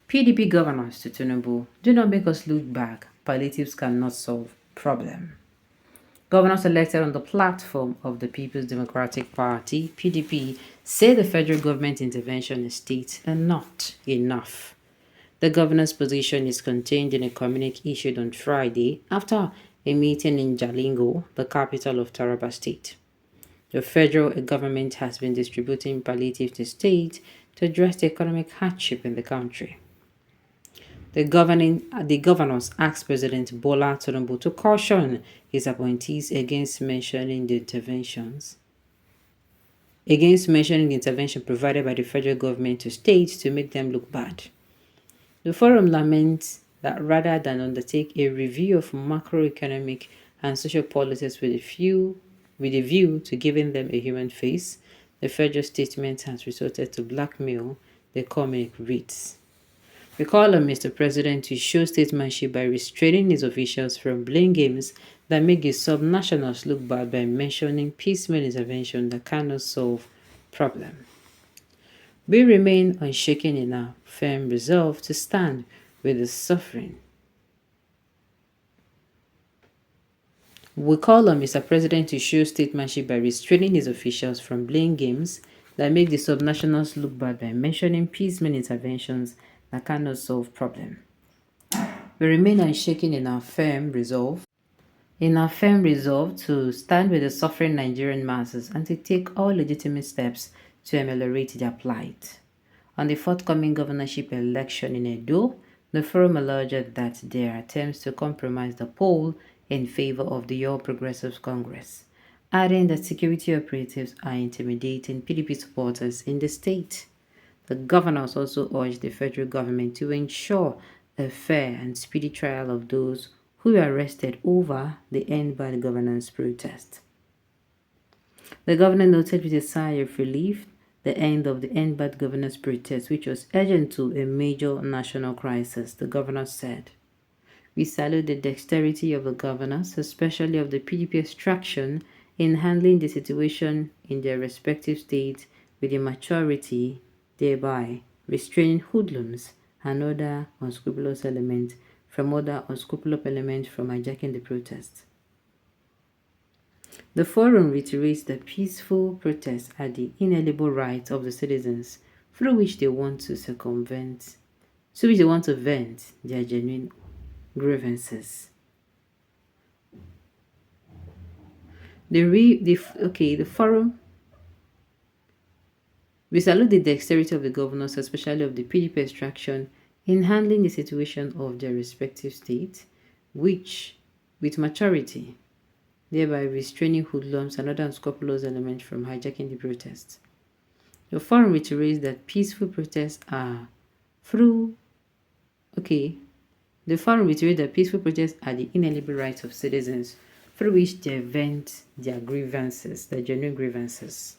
PDP governors to Tinubu, do not make us look back. Palliatives cannot solve problem. Governors elected on the platform of the People's Democratic Party, PDP, say the federal government intervention in states are not enough. The governor's position is contained in a communique issued on Friday after a meeting in Jalingo, the capital of Taraba State. The federal government has been distributing palliative to states to address the economic hardship in the country. The governors asked President Bola Tinubu to caution his appointees against mentioning the intervention provided by the federal government to states to make them look bad. The forum laments that rather than undertake a review of macroeconomic and social policies with a view to giving them a human face, the federal statement has resorted to blackmail, the comic reads. We call on Mr. President to show statesmanship by restraining his officials from blame games that make his subnationals look bad by mentioning piecemeal intervention that cannot solve problem. We remain unshaken in our firm resolve to stand with the suffering. We call on Mr. President to show statesmanship by restraining his officials from blame games that make the subnationals look bad by mentioning piecemeal interventions that cannot solve problem. We remain unshaken in our firm resolve to stand with the suffering Nigerian masses and to take all legitimate steps to ameliorate their plight. On the forthcoming governorship election in Edo, the forum alleged that there are attempts to compromise the poll in favor of the All Progressives Congress, adding that security operatives are intimidating PDP supporters in the state. The governors also urged the federal government to ensure a fair and speedy trial of those who were arrested over the End Bad Governance protest. The governor noted with a sigh of relief the end of the End Bad Governance protest, which was urgent to a major national crisis. The governor said, "We salute the dexterity of the governors, especially of the PDP extraction, in handling the situation in their respective states with a maturity, thereby restraining hoodlums and other unscrupulous elements from hijacking the protest." The forum reiterates that peaceful protests are the inalienable right of the citizens through which they want to vent their genuine grievances. The forum. We salute the dexterity of the governors, especially of the PDP extraction, in handling the situation of their respective states, which, with maturity, thereby restraining hoodlums and other unscrupulous elements from hijacking the protests. The forum reiterates that peaceful protests are the inalienable rights of citizens through which they vent their genuine grievances.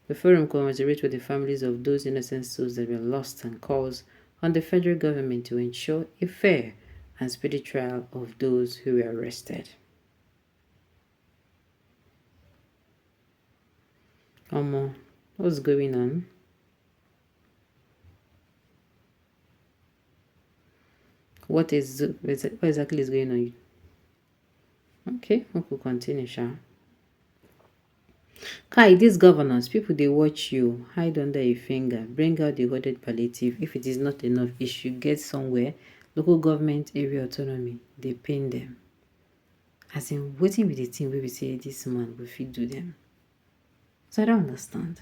The forum commiserates with the families of those innocent souls that were lost and calls on the federal government to ensure a fair and speedy trial of those who were arrested. What's going on? What exactly is going on? Okay, we will continue, Sha. Kai, these governors, people they watch you, hide under a finger, bring out the hoarded palliative. If it is not enough, it should get somewhere. Local government area autonomy, they pain them. As in, waiting with the thing where we say this man will fit do them. So I don't understand.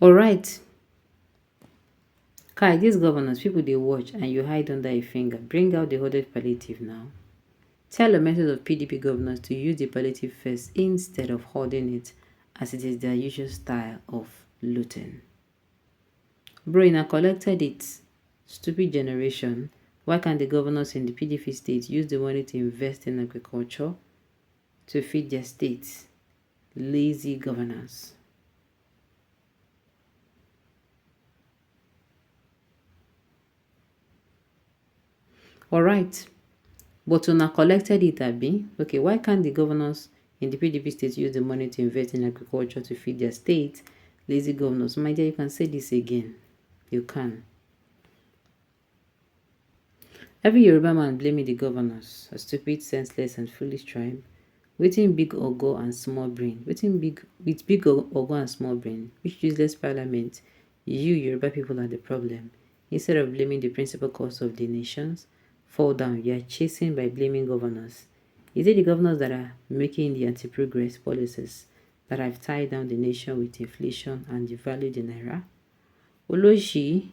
Alright. Kai, these governors, people they watch and you hide under a finger. Bring out the hoarded palliative now. Tell the methods of PDP governors to use the palliative first instead of hoarding it, as it is their usual style of looting. Bro, collected it. Stupid generation. Why can't the governors in the PDP states use the money to invest in agriculture to feed their states? Lazy governors. Alright. But una collected it, Abi. Okay, why can't the governors in the PDP states use the money to invest in agriculture to feed their states? Lazy governors. My dear, you can say this again. You can. Every Yoruba man blaming the governors, a stupid, senseless, and foolish tribe, waiting big ogo and small brain, waiting big with big ogo and small brain, which useless parliament, you Yoruba people are the problem. Instead of blaming the principal cause of the nations, fall down, you are chasing by blaming governors. Is it the governors that are making the anti-progress policies that have tied down the nation with inflation and devalued the naira? Oloshi,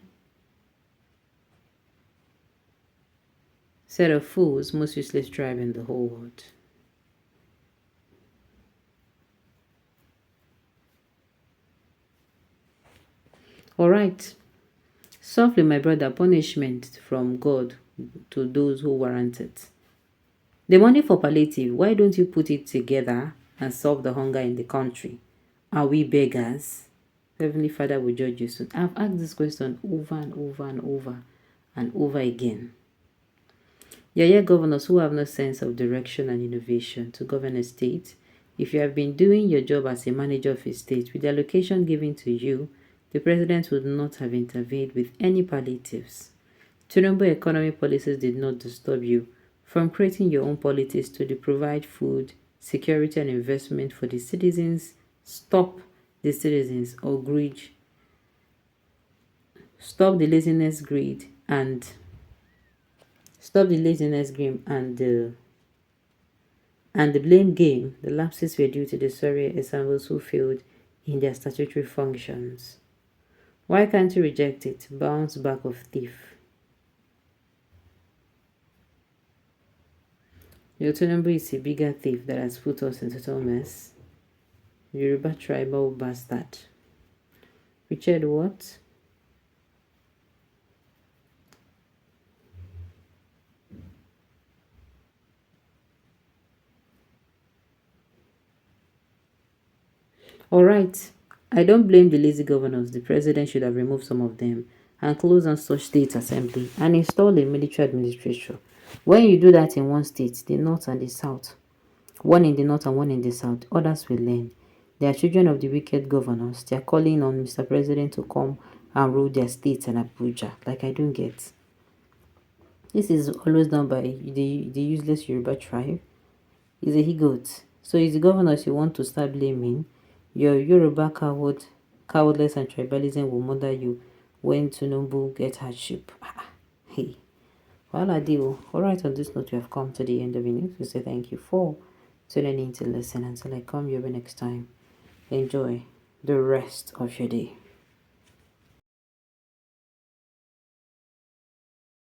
set of fools, most useless tribe in the whole world. Alright. Softly, my brother, punishment from God to those who warrant it. The money for palliative, why don't you put it together and solve the hunger in the country? Are we beggars? Heavenly Father will judge you soon. I've asked this question over and over and over and over again. Yaya governors who have no sense of direction and innovation to govern a state, if you have been doing your job as a manager of a state with the allocation given to you, the president would not have intervened with any palliatives. Tinubu economy policies did not disturb you from creating your own policies to provide food, security, and investment for the citizens. Stop the citizens or greed. Stop the laziness, greed, and stop the laziness, greed, and the blame game. The lapses were due to the sorry assemblies who failed in their statutory functions. Why can't you reject it? Bounce back of thief. Your Tinubu is a bigger thief that has put us in total mess. Yoruba tribal bastard. Richard what? Alright. I don't blame the lazy governors. The president should have removed some of them and closed on such state assembly and install a military administration. When you do that in one state, the north and the south, one in the north and one in the south, others will learn. They are children of the wicked governors. They are calling on Mr. President to come and rule their states and Abuja. Like I don't get. This is always done by the useless Yoruba tribe. He's a he-goat. So it's the governors you want to start blaming. Your Yoruba cowardless and tribalism will murder you when Tinubu get hardship. Hey. Well, I do. Alright, on this note, we have come to the end of the news. We say thank you for tuning in to listen. Until I come your way next time, enjoy the rest of your day.